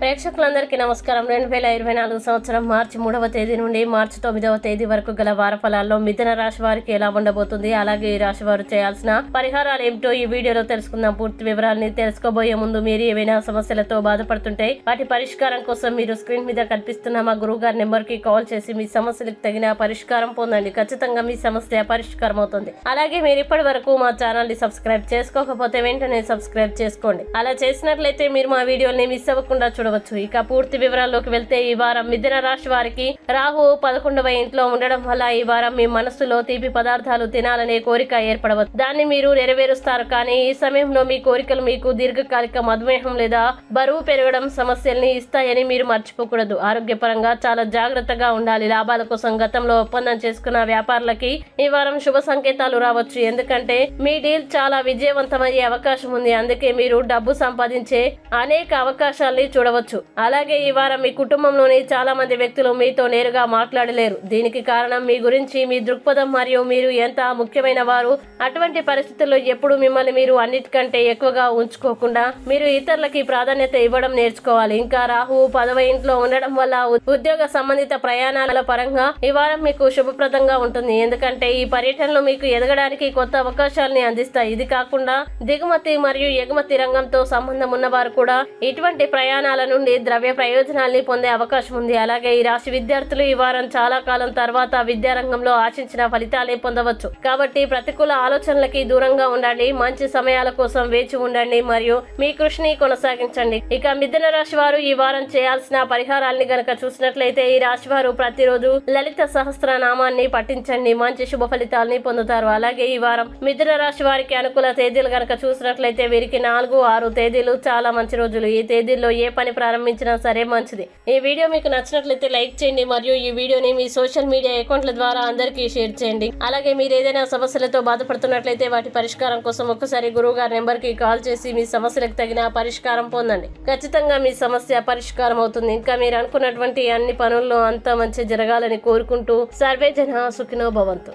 ప్రేక్షకులందరికీ నమస్కారం. 2024 సంవత్సరం మార్చి 3వ తేదీ నుండి మార్చి 9వ తేదీ వరకు గల వారఫలాల్లో మిథున రాశి వారికి ఎలా ఉండబోతుంది, అలాగే ఈ రాశి వారు చేయాల్సిన పరిహారాలు ఏమిటో ఈ వీడియోలో తెలుసుకుందాం. పూర్తి వివరాలని తెలుసుకోబోయే ముందు మీరు ఏవైనా సమస్యలతో బాధపడుతుంటే వాటి పరిష్కారం కోసం మీరు స్క్రీన్ మీద కనిపిస్తున్న మా గురువు గారి నెంబర్ కి కాల్ చేసి మీ సమస్యలకు తగిన పరిష్కారం పొందండి. ఖచ్చితంగా మీ సమస్య పరిష్కారం అవుతుంది. అలాగే మీరు ఇప్పటి వరకు మా ఛానల్ ని సబ్స్క్రైబ్ చేసుకోకపోతే వెంటనే సబ్స్క్రైబ్ చేసుకోండి. అలా చేసినట్లయితే మీరు మా వీడియోని మిస్ అవ్వకుండా చూడవచ్చు. ఇక పూర్తి వివరాల్లోకి వెళ్తే ఈ వారం మిథున రాశి వారికి రాహు 11వ ఇంట్లో ఉండడం వల్ల ఈ వారం మీ మనసులో తీపి పదార్థాలు తినాలనే కోరిక ఏర్పడవచ్చు. దాన్ని మీరు నెరవేరుస్తారు. కానీ ఈ సమయంలో మీ కోరికలు మీకు దీర్ఘకాలిక మధుమేహం లేదా బరువు పెరగడం సమస్యల్ని ఇస్తాయని మీరు మర్చిపోకూడదు. ఆరోగ్యపరంగా చాలా జాగ్రత్తగా ఉండాలి. లాభాల కోసం గతంలో ఒప్పందం చేసుకున్న వ్యాపారులకి ఈ వారం శుభ సంకేతాలు రావచ్చు. ఎందుకంటే మీ డీల్ చాలా విజయవంతమయ్యే అవకాశం ఉంది. అందుకే మీరు డబ్బు సంపాదించే అనేక అవకాశాలని చూడవచ్చు. అలాగే ఈ వారం మీ కుటుంబంలోని చాలా మంది వ్యక్తులు మీతో నేరుగా మాట్లాడలేరు. దీనికి కారణం మీ గురించి మీ దృక్పథం మరియు మీరు ఎంత ముఖ్యమైన వారు. అటువంటి పరిస్థితుల్లో ఎప్పుడు మిమ్మల్ని మీరు అన్నిటికంటే ఎక్కువగా ఉంచుకోకుండా మీరు ఇతరులకి ప్రాధాన్యత ఇవ్వడం నేర్చుకోవాలి. ఇంకా రాహు 10వ ఇంట్లో ఉండడం వల్ల ఉద్యోగ సంబంధిత ప్రయాణాల పరంగా ఈ వారం మీకు శుభప్రదంగా ఉంటుంది. ఎందుకంటే ఈ పర్యటనలు మీకు ఎదగడానికి కొత్త అవకాశాలని అందిస్తాయి. ఇది కాకుండా దిగుమతి మరియు ఎగుమతి రంగంతో సంబంధం ఉన్నవారు కూడా ఇటువంటి ప్రయాణాల నుండి ద్రవ్య ప్రయోజనాల్ని పొందే అవకాశం ఉంది. అలాగే ఈ రాశి విద్యార్థులు ఈ వారం చాలా కాలం తర్వాత విద్యారంగంలో ఆశించిన ఫలితాలే పొందవచ్చు. కాబట్టి ప్రతికూల ఆలోచనలకి దూరంగా ఉండండి. మంచి సమయాల కోసం వేచి ఉండండి మరియు మీ కృషిని కొనసాగించండి. ఇక మిథున రాశి వారు ఈ వారం చేయాల్సిన పరిహారాల్ని గనక చూసినట్లయితే ఈ రాశి వారు ప్రతిరోజు లలిత సహస్రనామాన్ని పఠించండి. మంచి శుభ ఫలితాలని పొందుతారు. అలాగే ఈ వారం మిథున రాశి వారికి అనుకూల తేదీలు గనక చూసినట్లయితే వీరికి 4, 6 తేదీలు చాలా మంచి రోజులు. ఈ తేదీల్లో ఏ పని ప్రారంభించినా సరే మంచిది. ఈ వీడియో మీకు నచ్చినట్లయితే లైక్ చేయండి మరియు ఈ వీడియోని మీ సోషల్ మీడియా అకౌంట్ల ద్వారా అందరికీ షేర్ చేయండి. అలాగే మీరు ఏదైనా సమస్యలతో బాధపడుతున్నట్లయితే వాటి పరిష్కారం కోసం ఒక్కసారి గురువు గారి నెంబర్ కి కాల్ చేసి మీ సమస్యలకు తగిన పరిష్కారం పొందండి. ఖచ్చితంగా మీ సమస్య పరిష్కారం అవుతుంది. ఇంకా మీరు అనుకున్నటువంటి అన్ని పనుల్లో అంతా మంచి జరగాలని కోరుకుంటూ సర్వే జన సుఖినో భవంతు.